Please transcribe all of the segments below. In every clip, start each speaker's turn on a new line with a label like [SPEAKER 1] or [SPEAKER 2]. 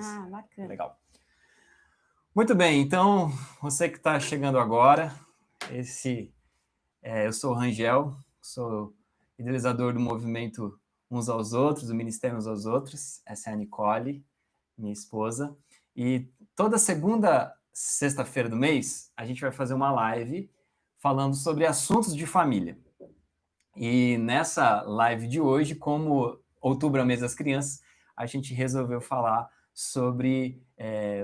[SPEAKER 1] acontece.
[SPEAKER 2] Ah, bacana.
[SPEAKER 1] Legal. Muito bem, então, você que está chegando agora, eu sou o Rangel, sou idealizador do movimento Uns aos Outros, do Ministério Uns aos Outros. Essa é a Nicole, minha esposa. E toda segunda sexta-feira do mês, a gente vai fazer uma live falando sobre assuntos de família. E nessa live de hoje, como outubro é o mês das crianças, a gente resolveu falar sobre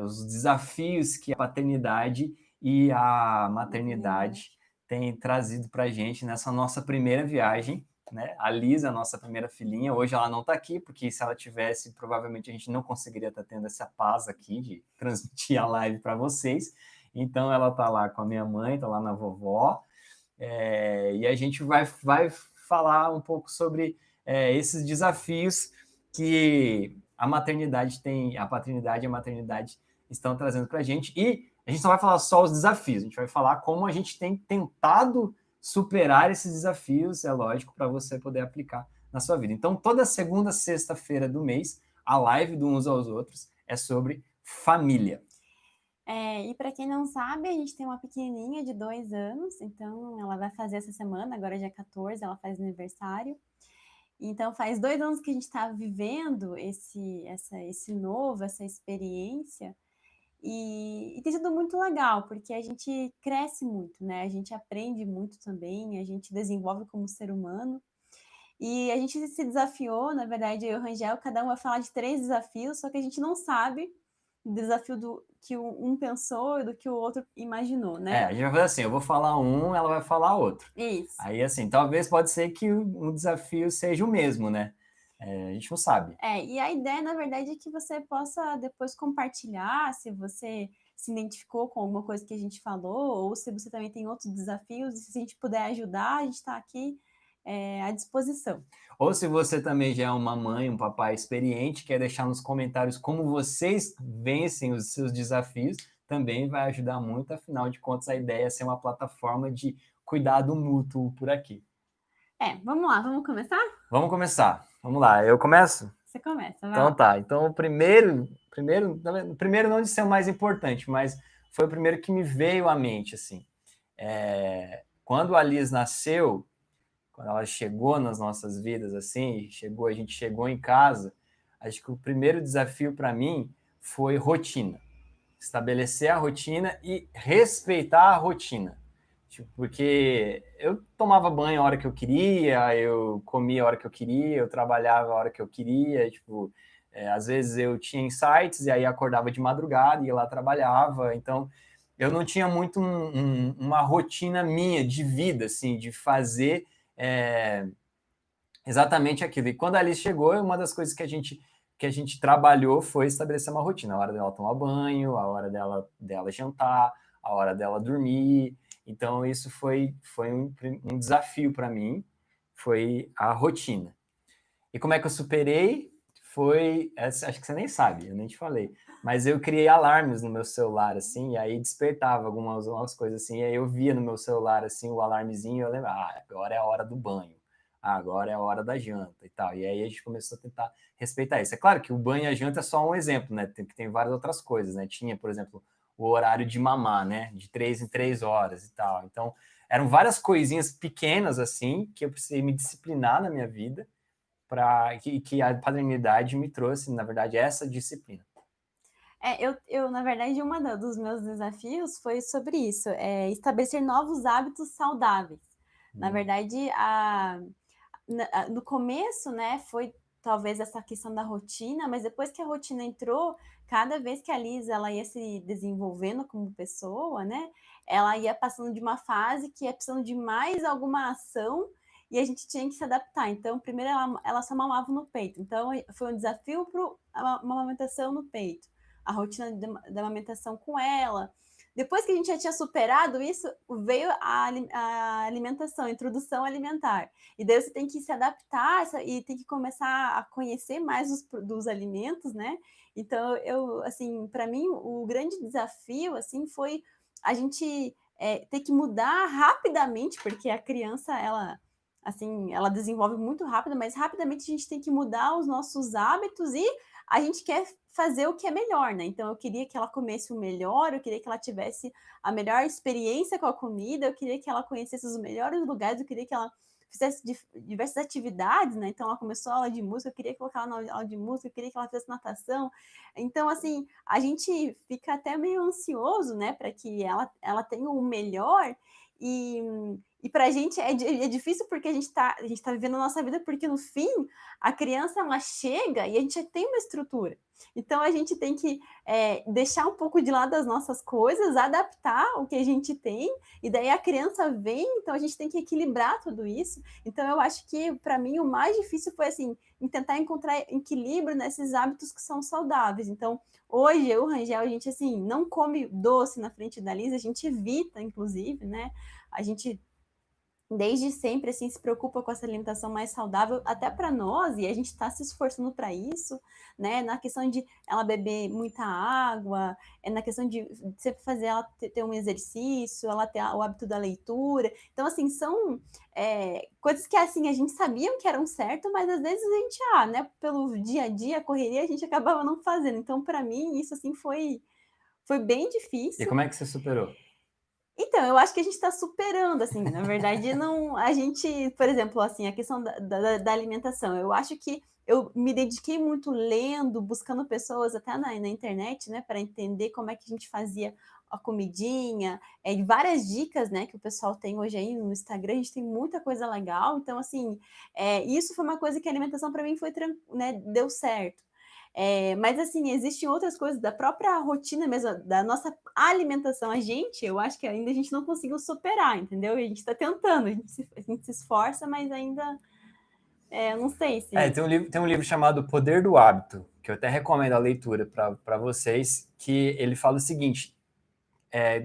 [SPEAKER 1] os desafios que a paternidade e a maternidade têm trazido para a gente nessa nossa primeira viagem, né? A Lisa, a nossa primeira filhinha, hoje ela não está aqui, porque se ela tivesse, provavelmente a gente não conseguiria estar tendo essa paz aqui de transmitir a live para vocês. Então ela está lá com a minha mãe, está lá na vovó, e a gente vai falar um pouco sobre esses desafios que a maternidade tem, a paternidade e a maternidade estão trazendo para a gente. E a gente não vai falar só os desafios, a gente vai falar como a gente tem tentado superar esses desafios, é lógico, para você poder aplicar na sua vida. Então, toda segunda, sexta-feira do mês, a live do Uns aos Outros é sobre família.
[SPEAKER 2] E para quem não sabe, a gente tem uma pequenininha de 2 anos, então ela vai fazer essa semana, agora dia 14, ela faz aniversário. Então faz 2 anos que a gente está vivendo essa experiência, e tem sido muito legal, porque a gente cresce muito, né? A gente aprende muito também, a gente desenvolve como ser humano. E a gente se desafiou, na verdade, eu e o Rangel, cada um vai falar de 3 desafios, só que a gente não sabe o desafio do que um pensou e do que o outro imaginou, né?
[SPEAKER 1] A gente vai fazer assim, eu vou falar um, ela vai falar outro.
[SPEAKER 2] Isso.
[SPEAKER 1] Aí, assim, talvez pode ser que o desafio seja o mesmo, né? A gente não sabe.
[SPEAKER 2] E a ideia, na verdade, é que você possa depois compartilhar, se você se identificou com alguma coisa que a gente falou, ou se você também tem outros desafios, e se a gente puder ajudar, a gente está aqui à disposição.
[SPEAKER 1] Ou se você também já é uma mãe, um papai experiente, quer deixar nos comentários como vocês vencem os seus desafios, também vai ajudar muito, afinal de contas, a ideia é ser uma plataforma de cuidado mútuo por aqui.
[SPEAKER 2] Vamos lá, vamos começar?
[SPEAKER 1] Vamos começar. Vamos lá, eu começo?
[SPEAKER 2] Você começa, vai
[SPEAKER 1] Então
[SPEAKER 2] lá.
[SPEAKER 1] tá, então o primeiro não de ser o mais importante, mas foi o primeiro que me veio à mente, assim. Quando a Liz nasceu, quando ela chegou nas nossas vidas, assim, a gente chegou em casa, acho que o primeiro desafio para mim foi rotina. Estabelecer a rotina e respeitar a rotina. Tipo, porque eu tomava banho a hora que eu queria, eu comia a hora que eu queria, eu trabalhava a hora que eu queria, tipo, às vezes eu tinha insights e aí acordava de madrugada e ia lá trabalhava, então eu não tinha muito uma rotina minha de vida, assim, de fazer exatamente aquilo. E quando a Alice chegou, uma das coisas que a gente trabalhou foi estabelecer uma rotina, a hora dela tomar banho, a hora dela jantar, a hora dela dormir. Então, isso foi um desafio para mim, foi a rotina. E como é que eu superei? Acho que você nem sabe, eu nem te falei, mas eu criei alarmes no meu celular, assim, e aí despertava algumas coisas assim, e aí eu via no meu celular, assim, o alarmezinho, e eu lembro, agora é a hora do banho, agora é a hora da janta e tal, e aí a gente começou a tentar respeitar isso. É claro que o banho e a janta é só um exemplo, né, tem várias outras coisas, né, tinha, por exemplo, o horário de mamar, né, de 3 em 3 horas e tal, então eram várias coisinhas pequenas, assim, que eu precisei me disciplinar na minha vida, para que a paternidade me trouxe, na verdade, essa disciplina.
[SPEAKER 2] Eu, na verdade, dos meus desafios foi sobre isso, estabelecer novos hábitos saudáveis. Na verdade, no começo, né, foi talvez essa questão da rotina, mas depois que a rotina entrou, cada vez que a Liz ela ia se desenvolvendo como pessoa, né, ela ia passando de uma fase que ia precisando de mais alguma ação e a gente tinha que se adaptar. Então, primeiro ela só mamava no peito. Então, foi um desafio para uma amamentação no peito. A rotina da amamentação com ela. Depois que a gente já tinha superado isso, veio a alimentação, a introdução alimentar. E daí você tem que se adaptar e tem que começar a conhecer mais dos alimentos, né? Então, assim, para mim, o grande desafio, assim, foi a gente ter que mudar rapidamente, porque a criança, ela desenvolve muito rápido, mas rapidamente a gente tem que mudar os nossos hábitos e a gente quer fazer o que é melhor, né? Então eu queria que ela comesse o melhor, eu queria que ela tivesse a melhor experiência com a comida, eu queria que ela conhecesse os melhores lugares, eu queria que ela fizesse diversas atividades, né? Então ela começou a aula de música, eu queria colocar ela na aula de música, eu queria que ela fizesse natação. Então, assim, a gente fica até meio ansioso, né, para que ela tenha o melhor, e, e para a gente é difícil porque a gente tá vivendo a nossa vida, porque no fim a criança ela chega e a gente já tem uma estrutura. Então a gente tem que deixar um pouco de lado as nossas coisas, adaptar o que a gente tem, e daí a criança vem, então a gente tem que equilibrar tudo isso. Então eu acho que para mim o mais difícil foi assim, em tentar encontrar equilíbrio nesses hábitos que são saudáveis. Então, hoje eu e o Rangel, a gente assim, não come doce na frente da Lisa, a gente evita, inclusive, né? A gente desde sempre assim se preocupa com essa alimentação mais saudável até para nós, e a gente está se esforçando para isso, né? Na questão de ela beber muita água, na questão de sempre fazer ela ter um exercício, ela ter o hábito da leitura. Então assim, são coisas que assim a gente sabia que eram certo, mas às vezes a gente né, pelo dia a dia, a correria, a gente acabava não fazendo. Então para mim isso assim foi bem
[SPEAKER 1] E
[SPEAKER 2] difícil.
[SPEAKER 1] como é que você superou?
[SPEAKER 2] Então, eu acho que a gente está superando, assim, na verdade não a gente, por exemplo, assim, a questão da alimentação, eu acho que eu me dediquei muito lendo, buscando pessoas até na internet, né, para entender como é que a gente fazia a comidinha, várias dicas, né, que o pessoal tem hoje aí no Instagram, a gente tem muita coisa legal, então assim, isso foi uma coisa que a alimentação para mim foi né, deu certo. Mas assim, existem outras coisas da própria rotina mesmo, da nossa alimentação. Eu acho que ainda a gente não conseguiu superar, entendeu? A gente está tentando, a gente se esforça, mas ainda não sei se.
[SPEAKER 1] Tem um livro chamado O Poder do Hábito, que eu até recomendo a leitura para vocês, que ele fala o seguinte: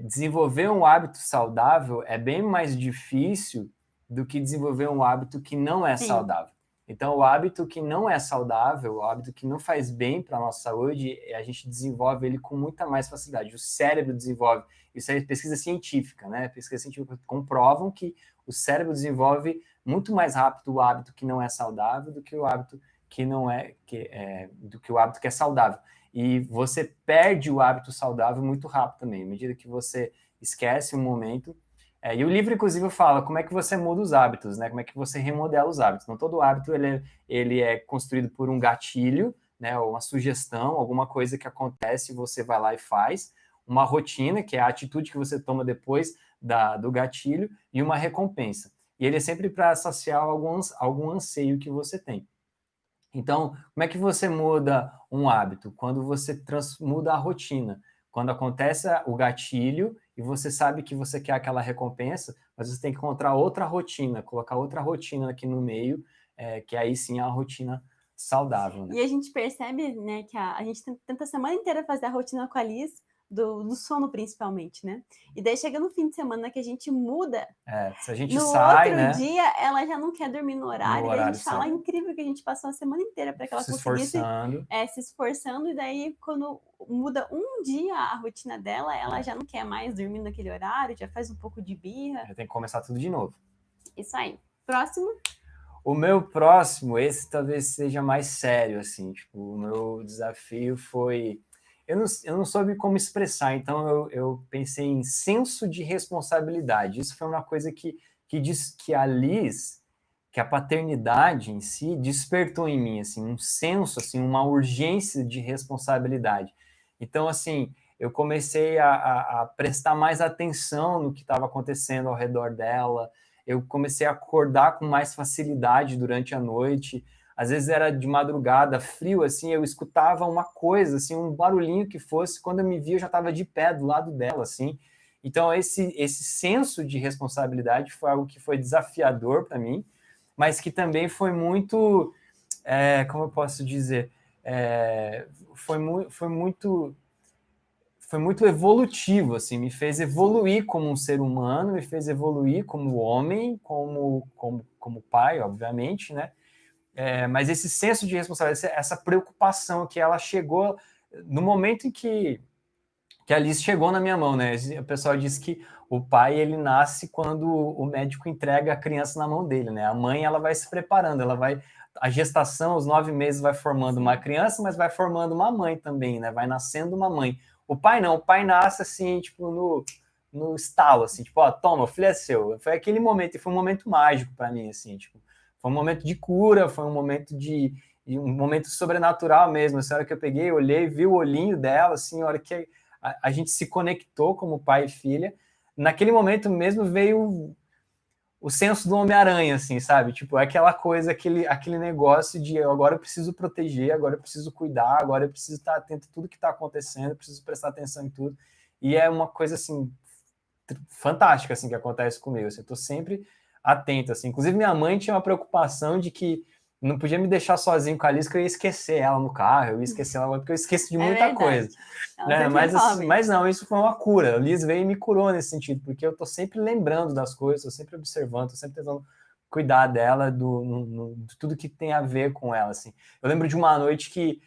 [SPEAKER 1] desenvolver um hábito saudável é bem mais difícil do que desenvolver um hábito que não é
[SPEAKER 2] Sim.
[SPEAKER 1] saudável. Então, o hábito que não é saudável, o hábito que não faz bem para a nossa saúde, a gente desenvolve ele com muita mais facilidade. O cérebro desenvolve. Isso é pesquisa científica, né? Pesquisa científica comprovam que o cérebro desenvolve muito mais rápido o hábito que não é saudável do que o hábito que não do que o hábito que é saudável. E você perde o hábito saudável muito rápido também, à medida que você esquece um momento. E o livro, inclusive, fala como é que você muda os hábitos, né? Como é que você remodela os hábitos. Não todo hábito ele é construído por um gatilho, né? Ou uma sugestão, alguma coisa que acontece e você vai lá e faz. Uma rotina, que é a atitude que você toma depois do gatilho, e uma recompensa. E ele é sempre para saciar algum anseio que você tem. Então, como é que você muda um hábito? Quando você muda a rotina. Quando acontece o gatilho e você sabe que você quer aquela recompensa, mas você tem que encontrar outra rotina, colocar outra rotina aqui no meio, que aí sim é a rotina saudável. Né?
[SPEAKER 2] E a gente percebe, né, que a gente tenta a semana inteira fazer a rotina com a Liz, do sono principalmente, né? E daí chega no fim de semana que a gente muda.
[SPEAKER 1] Se a gente
[SPEAKER 2] no
[SPEAKER 1] sai,
[SPEAKER 2] outro
[SPEAKER 1] né?
[SPEAKER 2] dia, ela já não quer dormir no horário, daí a gente fala, incrível que a gente passou a semana inteira para que ela conseguisse se esforçando, e daí quando muda um dia a rotina dela, ela já não quer mais dormir naquele horário, já faz um pouco de birra.
[SPEAKER 1] Já tem que começar tudo de novo.
[SPEAKER 2] Isso aí. Próximo.
[SPEAKER 1] O meu próximo, esse talvez seja mais sério, assim, tipo, o meu desafio foi... Eu não soube como expressar, então eu pensei em senso de responsabilidade. Isso foi uma coisa que diz que a Liz, que a paternidade em si, despertou em mim, assim, um senso, assim, uma urgência de responsabilidade. Então, assim, eu comecei a prestar mais atenção no que estava acontecendo ao redor dela, eu comecei a acordar com mais facilidade durante a noite. Às vezes era de madrugada, frio, assim, eu escutava uma coisa, assim, um barulhinho que fosse, quando eu me via, eu já estava de pé do lado dela, assim. Então, esse senso de responsabilidade foi algo que foi desafiador para mim, mas que também foi muito, como eu posso dizer, foi muito evolutivo, assim, me fez evoluir como um ser humano, me fez evoluir como homem, como pai, obviamente, né? Mas esse senso de responsabilidade, essa preocupação que ela chegou no momento em que a Alice chegou na minha mão, né? O pessoal diz que o pai, ele nasce quando o médico entrega a criança na mão dele, né? A mãe, ela vai se preparando, ela vai a gestação, os 9 meses vai formando uma criança, mas vai formando uma mãe também, né? Vai nascendo uma mãe. O pai não, o pai nasce assim, tipo, no estalo, assim, tipo, ó, toma, o filho é seu. Foi aquele momento, e foi um momento mágico para mim, assim, tipo, foi um momento de cura, foi um momento de um momento sobrenatural mesmo. Assim, a hora que eu peguei, olhei, vi o olhinho dela, assim, a hora que a gente se conectou como pai e filha, naquele momento mesmo veio o senso do Homem-Aranha, assim, sabe? Tipo, aquela coisa, aquele negócio de agora eu preciso proteger, agora eu preciso cuidar, agora eu preciso estar atento a tudo que está acontecendo, eu preciso prestar atenção em tudo. E é uma coisa, assim, fantástica, assim, que acontece comigo. Assim, eu tô sempre atento, assim. Inclusive, minha mãe tinha uma preocupação de que não podia me deixar sozinho com a Alice, que eu ia esquecer ela no carro, eu ia esquecer ela, porque eu esqueço de muita coisa. Né? Mas não, isso foi uma cura. A Liz veio e me curou nesse sentido, porque eu tô sempre lembrando das coisas, tô sempre observando, tô sempre tentando cuidar dela, de tudo que tem a ver com ela, assim. Eu lembro de uma noite que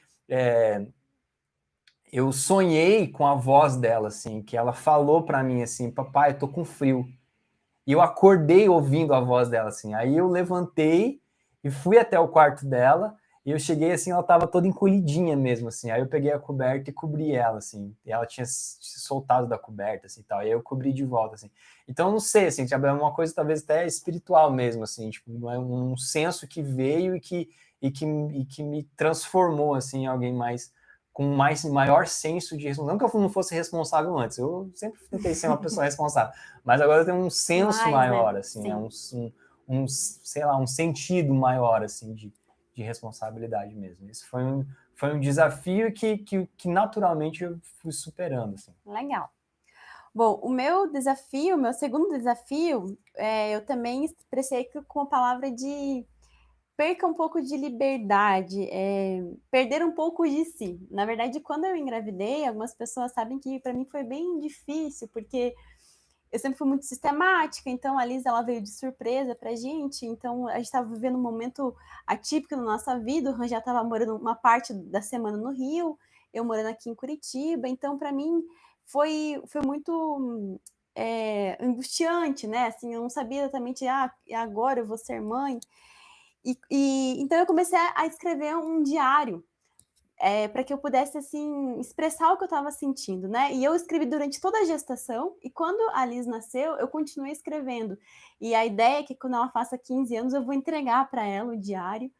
[SPEAKER 1] eu sonhei com a voz dela, assim, que ela falou para mim, assim, papai, eu tô com frio. E eu acordei ouvindo a voz dela, assim. Aí eu levantei e fui até o quarto dela. E eu cheguei, assim, ela estava toda encolhidinha mesmo, assim. Aí eu peguei a coberta e cobri ela, assim. E ela tinha se soltado da coberta, assim, tal. E aí eu cobri de volta, assim. Então, eu não sei, assim, é uma coisa talvez até espiritual mesmo, assim. Tipo, é um senso que veio e que me transformou, assim, em alguém mais com maior senso de responsabilidade. Não que eu não fosse responsável antes, eu sempre tentei ser uma pessoa responsável, mas agora eu tenho um senso maior, né? Assim, sei lá, um sentido maior, assim, de responsabilidade mesmo. Isso foi um desafio que naturalmente eu fui superando, assim.
[SPEAKER 2] Legal. Bom, o meu desafio, meu segundo desafio, eu também expressei com a palavra de perca um pouco de liberdade, perder um pouco de si. Na verdade, quando eu engravidei, algumas pessoas sabem que para mim foi bem difícil, porque eu sempre fui muito sistemática, então a Liz ela veio de surpresa pra gente, então a gente estava vivendo um momento atípico na nossa vida, o Ran já estava morando uma parte da semana no Rio, eu morando aqui em Curitiba, então para mim foi muito angustiante, né? Assim, eu não sabia exatamente, agora eu vou ser mãe. Então eu comecei a escrever um diário para que eu pudesse assim expressar o que eu estava sentindo, né? E eu escrevi durante toda a gestação e quando a Liz nasceu, eu continuei escrevendo. E a ideia é que quando ela faça 15 anos, eu vou entregar para ela o diário.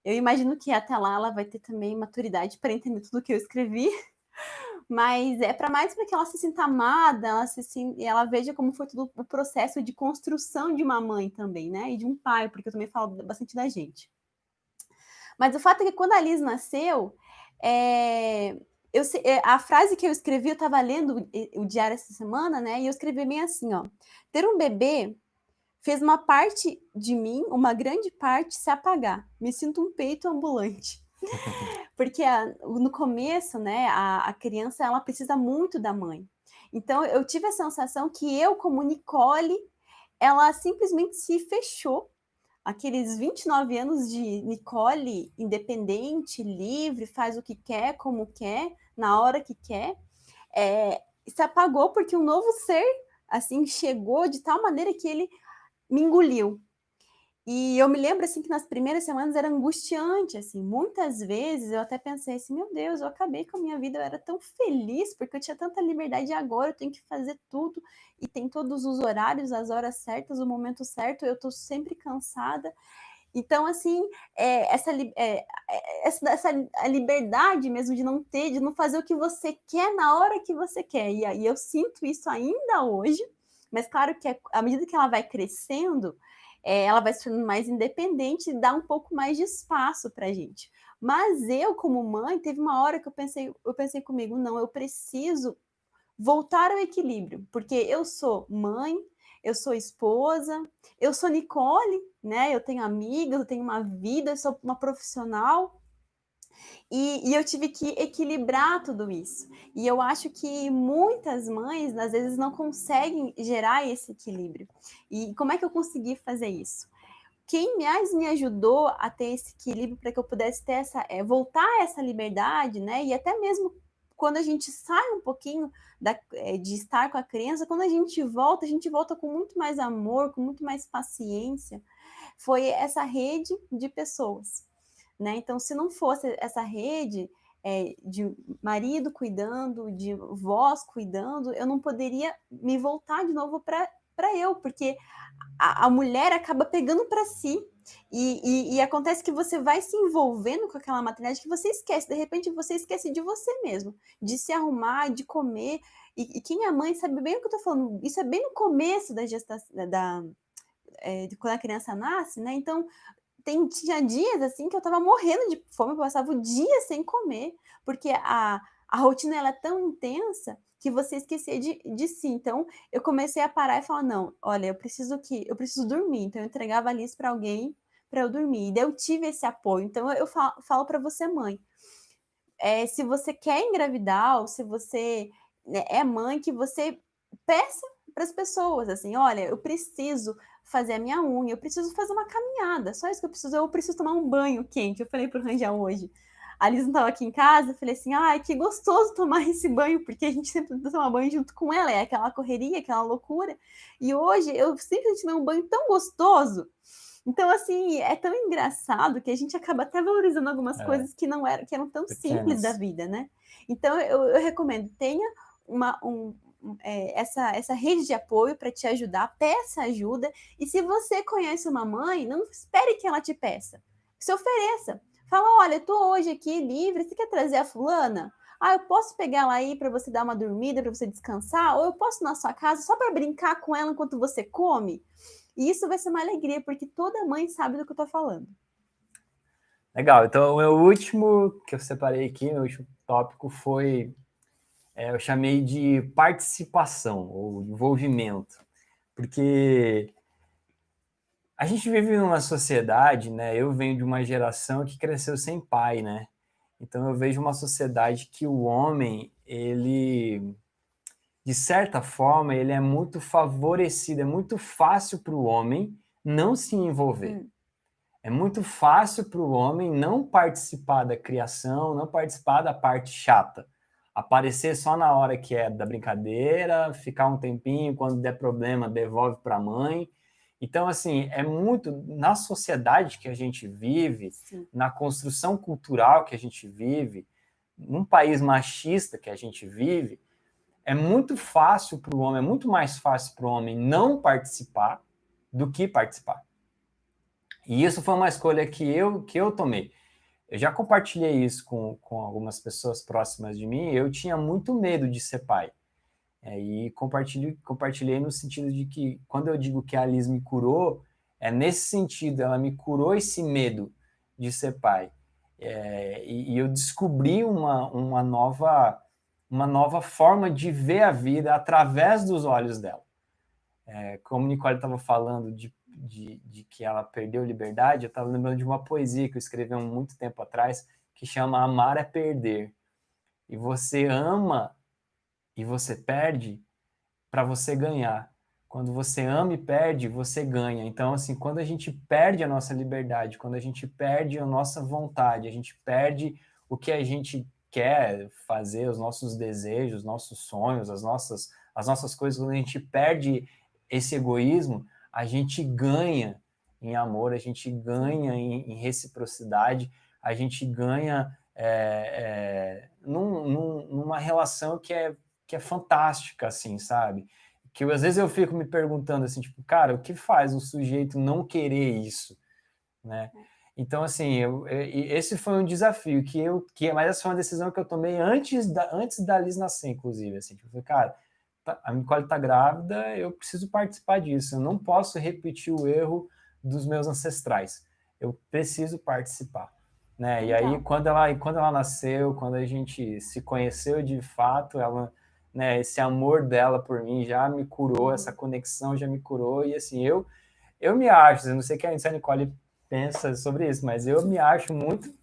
[SPEAKER 2] Eu imagino que até lá ela vai ter também maturidade para entender tudo que eu escrevi, mas é para mais para que ela se sinta amada, ela veja como foi todo o processo de construção de uma mãe também, né? E de um pai, porque eu também falo bastante da gente. Mas o fato é que quando a Liz nasceu, a frase que eu escrevi, eu estava lendo o diário essa semana, né? E eu escrevi bem assim, ó. Ter um bebê fez uma parte de mim, uma grande parte, se apagar. Me sinto um peito ambulante. Porque no começo, né, a criança, ela precisa muito da mãe. Então, eu tive a sensação que eu, como Nicole, ela simplesmente se fechou. Aqueles 29 anos de Nicole, independente, livre, faz o que quer, como quer, na hora que quer, se apagou porque um novo ser, assim, chegou de tal maneira que ele me engoliu. E eu me lembro, assim, que nas primeiras semanas era angustiante, assim, muitas vezes eu até pensei assim, meu Deus, eu acabei com a minha vida, eu era tão feliz, porque eu tinha tanta liberdade e agora eu tenho que fazer tudo, e tem todos os horários, as horas certas, o momento certo, eu tô sempre cansada. Então, assim, essa a liberdade mesmo de não ter, de não fazer o que você quer na hora que você quer, e aí eu sinto isso ainda hoje, mas claro que à medida que ela vai crescendo, ela vai se tornando mais independente e dá um pouco mais de espaço pra gente. Mas eu, como mãe, teve uma hora que eu pensei comigo, não, eu preciso voltar ao equilíbrio, porque eu sou mãe, eu sou esposa, eu sou Nicole, né? Eu tenho amigas, eu tenho uma vida, eu sou uma profissional. E eu tive que equilibrar tudo isso. E eu acho que muitas mães, às vezes, não conseguem gerar esse equilíbrio. E como é que eu consegui fazer isso? Quem mais me ajudou a ter esse equilíbrio para que eu pudesse ter voltar a essa liberdade, né? E até mesmo quando a gente sai um pouquinho de estar com a criança, quando a gente volta com muito mais amor, com muito mais paciência. Foi essa rede de pessoas. né? Então, se não fosse essa rede de marido cuidando, de vós cuidando, eu não poderia me voltar de novo para eu, porque a mulher acaba pegando para si e acontece que você vai se envolvendo com aquela maternidade que você esquece, de repente você esquece de você mesmo, de se arrumar, de comer, e quem é mãe sabe bem o que eu tô falando, isso é bem no começo da gestação, de quando a criança nasce, né? Então, tinha dias assim que eu tava morrendo de fome, eu passava o dia sem comer, porque a rotina ela é tão intensa que você esquecia de si. Então, eu comecei a parar e falar: não, olha, eu preciso dormir. Então, eu entregava a lista para alguém para eu dormir. E daí eu tive esse apoio. Então, eu falo para você, mãe, se você quer engravidar, ou se você, né, é mãe, que você peça para as pessoas, assim, olha, eu preciso fazer a minha unha, eu preciso fazer uma caminhada, só isso que eu preciso tomar um banho quente. Eu falei pro Rangel hoje, a Liz não estava aqui em casa, eu falei assim, ai, que gostoso tomar esse banho, porque a gente sempre toma banho junto com ela, é aquela correria, aquela loucura, e hoje eu simplesmente tomei um banho tão gostoso. Então, assim, é tão engraçado que a gente acaba até valorizando algumas coisas que que eram tão simples da
[SPEAKER 1] Pequenas.
[SPEAKER 2] vida, né? Então, eu recomendo, tenha essa rede de apoio para te ajudar, peça ajuda, e se você conhece uma mãe, não espere que ela te peça, se ofereça. Fala, olha, eu tô hoje aqui livre, você quer trazer a fulana? Ah, eu posso pegar ela aí para você dar uma dormida, para você descansar? Ou eu posso ir na sua casa só para brincar com ela enquanto você come? E isso vai ser uma alegria, porque toda mãe sabe do que eu tô falando.
[SPEAKER 1] Legal, então o meu último que eu separei aqui, meu último tópico foi, eu chamei de participação ou envolvimento, porque a gente vive numa sociedade, né? Eu venho de uma geração que cresceu sem pai, né? Então eu vejo uma sociedade que o homem, ele, de certa forma, ele é muito favorecido, é muito fácil para o homem não se envolver. É muito fácil para o homem não participar da criação, não participar da parte chata. Aparecer só na hora que é da brincadeira, ficar um tempinho, quando der problema, devolve para a mãe. Então, assim, é muito na sociedade que a gente vive,
[SPEAKER 2] Sim.
[SPEAKER 1] na construção cultural que a gente vive, num país machista que a gente vive, é muito fácil para o homem, é muito mais fácil para o homem não participar do que participar. E isso foi uma escolha que eu tomei. Eu já compartilhei isso com algumas pessoas próximas de mim. Eu tinha muito medo de ser pai. E compartilhei no sentido de que, quando eu digo que a Liz me curou, é nesse sentido, ela me curou esse medo de ser pai. E eu descobri uma nova forma de ver a vida através dos olhos dela. Como Nicole estava falando de que ela perdeu liberdade, eu estava lembrando de uma poesia que eu escrevi há muito tempo atrás, que chama Amar é Perder. E você ama e você perde para você ganhar. Quando você ama e perde, você ganha. Então, assim, quando a gente perde a nossa liberdade, quando a gente perde a nossa vontade, a gente perde o que a gente quer fazer, os nossos desejos, os nossos sonhos, as nossas coisas, quando a gente perde esse egoísmo, a gente ganha em amor, a gente ganha em reciprocidade, a gente ganha numa relação que é fantástica, assim, sabe? Que às vezes eu fico me perguntando assim, tipo, cara, o que faz o sujeito não querer isso, né? Então, assim, esse foi um desafio mas essa foi uma decisão que eu tomei antes da Liz nascer, inclusive, assim, tipo, cara, a Nicole tá grávida, eu preciso participar disso, eu não posso repetir o erro dos meus ancestrais, eu preciso participar, né? E aí, quando ela nasceu, quando a gente se conheceu de fato, ela, né, esse amor dela por mim já me curou, essa conexão já me curou, e assim, eu me acho, eu não sei o que a Nicole pensa sobre isso, mas eu me acho muito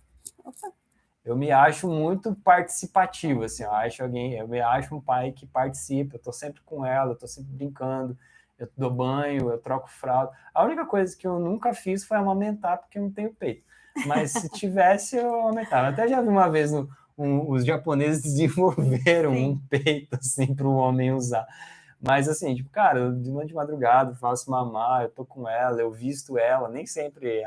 [SPEAKER 1] participativo, assim, eu me acho um pai que participa, eu tô sempre com ela, eu tô sempre brincando, eu dou banho, eu troco fralda. A única coisa que eu nunca fiz foi amamentar, porque eu não tenho peito. Mas se tivesse, eu amamentava. Até já vi uma vez os japoneses desenvolveram um peito, assim, para o homem usar. Mas, assim, tipo, cara, de madrugada, eu faço mamar, eu tô com ela, eu visto ela, nem sempre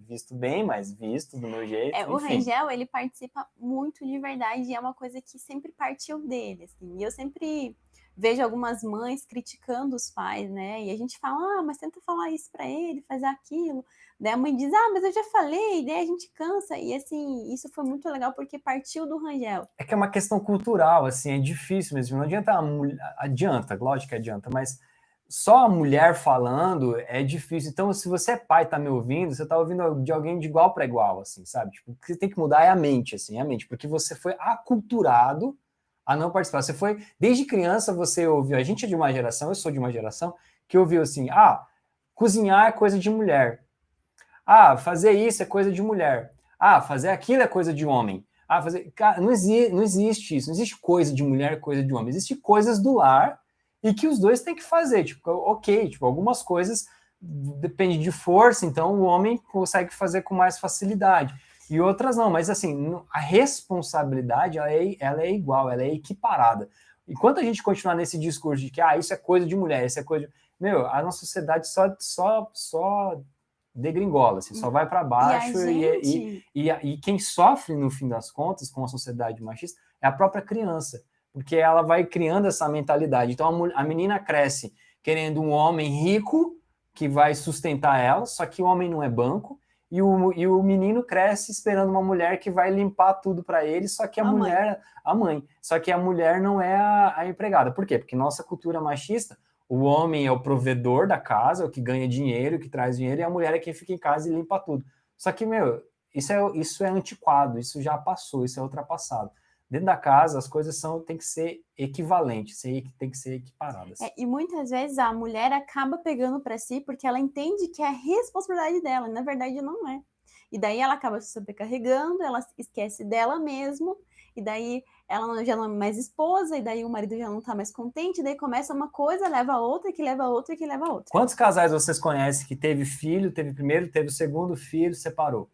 [SPEAKER 1] visto bem, mas visto do meu jeito,
[SPEAKER 2] O
[SPEAKER 1] enfim.
[SPEAKER 2] Rangel, ele participa muito de verdade e é uma coisa que sempre partiu dele, assim. E eu sempre vejo algumas mães criticando os pais, né? E a gente fala, mas tenta falar isso para ele, fazer aquilo. Daí a mãe diz, mas eu já falei, daí a gente cansa. E assim, isso foi muito legal porque partiu do Rangel.
[SPEAKER 1] É que é uma questão cultural, assim, é difícil mesmo. Não adianta adianta, lógico que adianta, mas só a mulher falando é difícil. Então, se você é pai, tá me ouvindo, você tá ouvindo de alguém de igual para igual, assim, sabe? Tipo, o que você tem que mudar é a mente, assim, a mente, porque você foi aculturado a não participar. Você foi, desde criança, você ouviu, a gente é de uma geração, eu sou de uma geração, que ouviu assim, cozinhar é coisa de mulher. Fazer isso é coisa de mulher. Fazer aquilo é coisa de homem. Cara, não existe isso, não existe coisa de mulher, coisa de homem. Existem coisas do lar e que os dois têm que fazer. Tipo, ok, tipo, algumas coisas depende de força, então o homem consegue fazer com mais facilidade. E outras não, mas assim, a responsabilidade ela é igual, ela é equiparada. Enquanto a gente continuar nesse discurso de que isso é coisa de mulher, isso é coisa de... Meu, a nossa sociedade só degringola, assim, só vai para baixo e quem sofre, no fim das contas, com a sociedade machista, é a própria criança, porque ela vai criando essa mentalidade. Então, a menina cresce querendo um homem rico que vai sustentar ela, só que o homem não é banco, e o menino cresce esperando uma mulher que vai limpar tudo para ele, só que a mãe, só que a mulher não é a empregada. Por quê? Porque nossa cultura machista, o homem é o provedor da casa, o que ganha dinheiro, o que traz dinheiro, e a mulher é quem fica em casa e limpa tudo. Só que, isso é antiquado, isso já passou, isso é ultrapassado. Dentro da casa, as coisas têm que ser equivalentes, tem que ser equiparadas.
[SPEAKER 2] E muitas vezes a mulher acaba pegando para si porque ela entende que é a responsabilidade dela, e na verdade não é. E daí ela acaba se sobrecarregando, ela esquece dela mesmo, e daí ela já não é mais esposa, e daí o marido já não tá mais contente, e daí começa uma coisa, leva a outra, que leva a outra, que leva a outra.
[SPEAKER 1] Quantos casais vocês conhecem que teve filho, teve primeiro, teve o segundo filho, separou?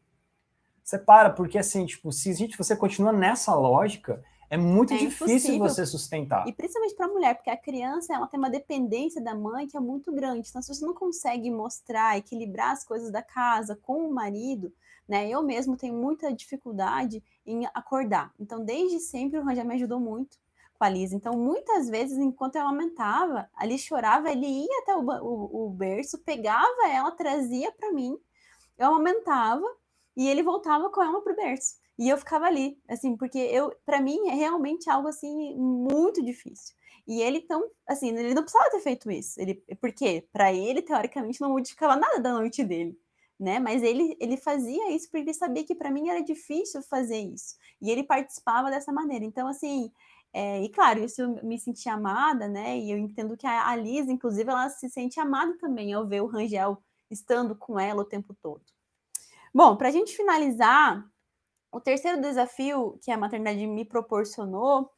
[SPEAKER 1] Separa, porque assim, tipo, se você continua nessa lógica, é muito difícil você sustentar.
[SPEAKER 2] E principalmente para a mulher, porque a criança ela tem uma dependência da mãe que é muito grande. Então, se você não consegue mostrar, equilibrar as coisas da casa com o marido, né? Eu mesmo tenho muita dificuldade em acordar. Então, desde sempre o Rangel me ajudou muito com a Liz. Então, muitas vezes, enquanto eu amamentava, a Liz chorava, ele ia até o berço, pegava ela, trazia para mim, eu amamentava e ele voltava com ela pro berço. E eu ficava ali, assim, porque para mim é realmente algo assim muito difícil. E ele então, assim, ele não precisava ter feito isso. Porque para ele teoricamente não modificava nada da noite dele, né? Mas ele fazia isso porque ele sabia que para mim era difícil fazer isso. E ele participava dessa maneira. Então, assim, e claro, isso eu me senti amada, né? E eu entendo que a Liz, inclusive, ela se sente amada também ao ver o Rangel estando com ela o tempo todo. Bom, para a gente finalizar, o terceiro desafio que a maternidade me proporcionou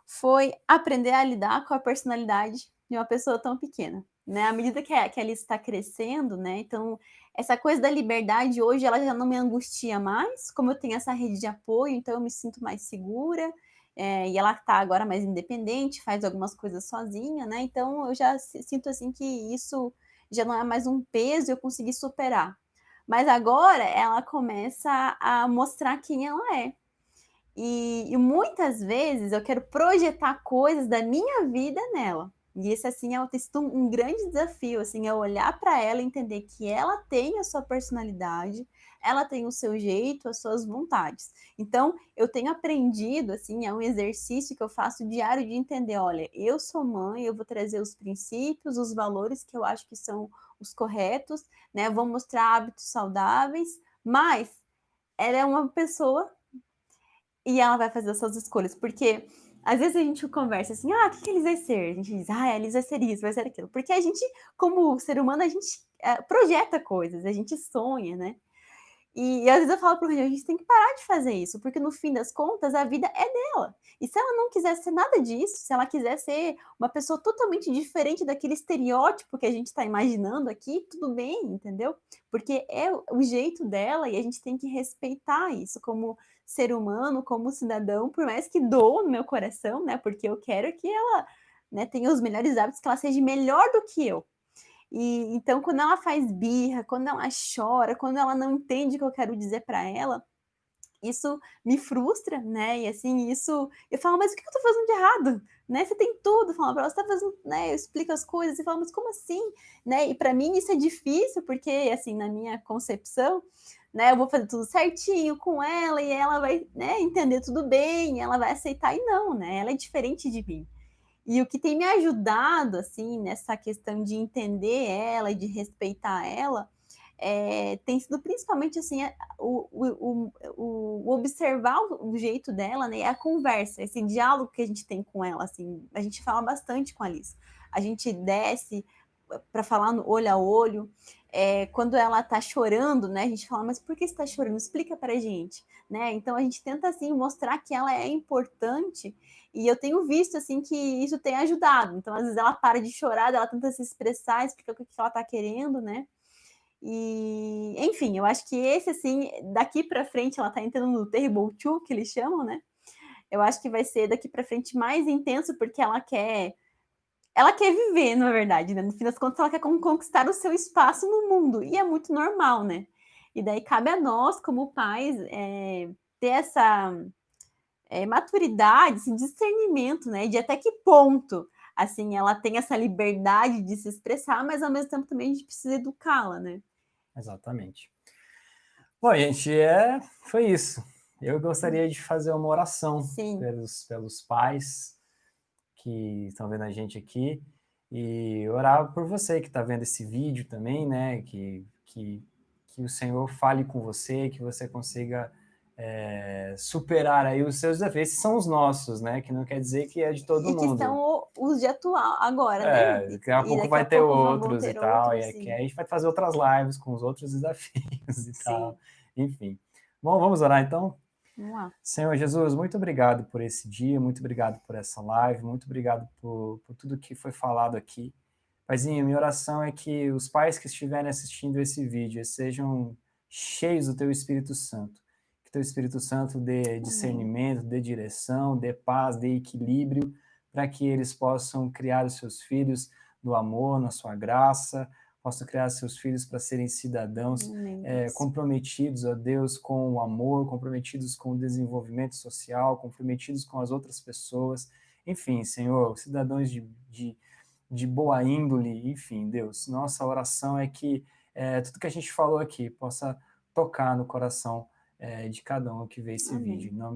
[SPEAKER 2] foi aprender a lidar com a personalidade de uma pessoa tão pequena, né? À medida que a Alice está crescendo, né? Então, essa coisa da liberdade hoje, ela já não me angustia mais, como eu tenho essa rede de apoio, então eu me sinto mais segura, e ela está agora mais independente, faz algumas coisas sozinha, né? Então, eu já sinto, assim, que isso já não é mais um peso, eu consegui superar. Mas agora ela começa a mostrar quem ela é. E muitas vezes eu quero projetar coisas da minha vida nela. E esse, assim, é um grande desafio, assim, é olhar para ela e entender que ela tem a sua personalidade, ela tem o seu jeito, as suas vontades. Então, eu tenho aprendido, assim, é um exercício que eu faço diário de entender, olha, eu sou mãe, eu vou trazer os princípios, os valores que eu acho que são os corretos, né? Vou mostrar hábitos saudáveis, mas ela é uma pessoa e ela vai fazer as suas escolhas, porque às vezes a gente conversa assim, o que a Liz vai ser? A gente diz, a Liz vai ser isso, vai ser aquilo. Porque a gente, como ser humano, a gente projeta coisas, a gente sonha, né? E às vezes eu falo pro Rangel, a gente tem que parar de fazer isso, porque no fim das contas a vida é dela. E se ela não quiser ser nada disso, se ela quiser ser uma pessoa totalmente diferente daquele estereótipo que a gente está imaginando aqui, tudo bem, entendeu? Porque é o jeito dela e a gente tem que respeitar isso como ser humano, como cidadão, por mais que doa no meu coração, né? Porque eu quero que ela, né, tenha os melhores hábitos, que ela seja melhor do que eu. E então, quando ela faz birra, quando ela chora, quando ela não entende o que eu quero dizer para ela, isso me frustra, né, e assim, isso eu falo: "Mas o que eu tô fazendo de errado?", né, "Você tem tudo", falo pra ela, "Você tá fazendo", né, eu explico as coisas e falo: "Mas como assim?", né, e pra mim isso é difícil, porque, assim, na minha concepção, né, eu vou fazer tudo certinho com ela e ela vai, né, entender tudo bem, ela vai aceitar e não, né, ela é diferente de mim. E o que tem me ajudado, assim, nessa questão de entender ela e de respeitar ela, tem sido principalmente, assim, o observar o jeito dela, né, a conversa, esse diálogo que a gente tem com ela, assim, a gente fala bastante com a Alice. A gente desce para falar no olho a olho, quando ela tá chorando, né, a gente fala: "Mas por que você tá chorando? Explica pra gente", né. Então a gente tenta, assim, mostrar que ela é importante e eu tenho visto, assim, que isso tem ajudado. Então, às vezes, ela para de chorar, ela tenta se expressar, explicar o que ela tá querendo, né. E, enfim, eu acho que esse, assim, daqui para frente ela tá entrando no terrible two, que eles chamam, né. Eu acho que vai ser daqui para frente mais intenso, porque ela quer viver, na verdade, né, no fim das contas ela quer conquistar o seu espaço no mundo, e é muito normal, né. E daí cabe a nós como pais, ter essa, maturidade, esse discernimento, né, de até que ponto, assim, ela tem essa liberdade de se expressar, mas ao mesmo tempo também a gente precisa educá-la, né.
[SPEAKER 1] Exatamente. Bom, gente, foi isso. Eu gostaria de fazer uma oração
[SPEAKER 2] Sim.
[SPEAKER 1] pelos pais que estão vendo a gente aqui e orar por você que está vendo esse vídeo também, né? Que o Senhor fale com você, que você consiga superar aí os seus desafios. Esses são os nossos, né? Que não quer dizer que é de todo
[SPEAKER 2] E que são
[SPEAKER 1] mundo.
[SPEAKER 2] os de atual agora, né,
[SPEAKER 1] Daqui a
[SPEAKER 2] e
[SPEAKER 1] pouco
[SPEAKER 2] daqui a
[SPEAKER 1] vai ter
[SPEAKER 2] pouco vão
[SPEAKER 1] outros e
[SPEAKER 2] ter
[SPEAKER 1] tal,
[SPEAKER 2] outros,
[SPEAKER 1] que
[SPEAKER 2] sim.
[SPEAKER 1] aí a gente vai fazer outras lives com os outros desafios e tal,
[SPEAKER 2] Sim,
[SPEAKER 1] enfim. Bom, vamos orar então?
[SPEAKER 2] vamos lá.
[SPEAKER 1] Senhor Jesus, muito obrigado por esse dia, muito obrigado por essa live, muito obrigado por tudo que foi falado aqui. Paizinho, minha oração é que os pais que estiverem assistindo esse vídeo sejam cheios do Teu Espírito Santo. Que Teu Espírito Santo dê
[SPEAKER 2] Amém.
[SPEAKER 1] discernimento, dê direção, dê paz, dê equilíbrio, para que eles possam criar os seus filhos no amor, na sua graça, possam criar seus filhos para serem cidadãos
[SPEAKER 2] Amém, Deus.
[SPEAKER 1] comprometidos, ó Deus, com o amor, comprometidos com o desenvolvimento social, comprometidos com as outras pessoas. Enfim, Senhor, cidadãos de boa índole, enfim, Deus. Nossa oração é que tudo que a gente falou aqui possa tocar no coração de cada um que vê esse vídeo.
[SPEAKER 2] Amém.
[SPEAKER 1] Em nome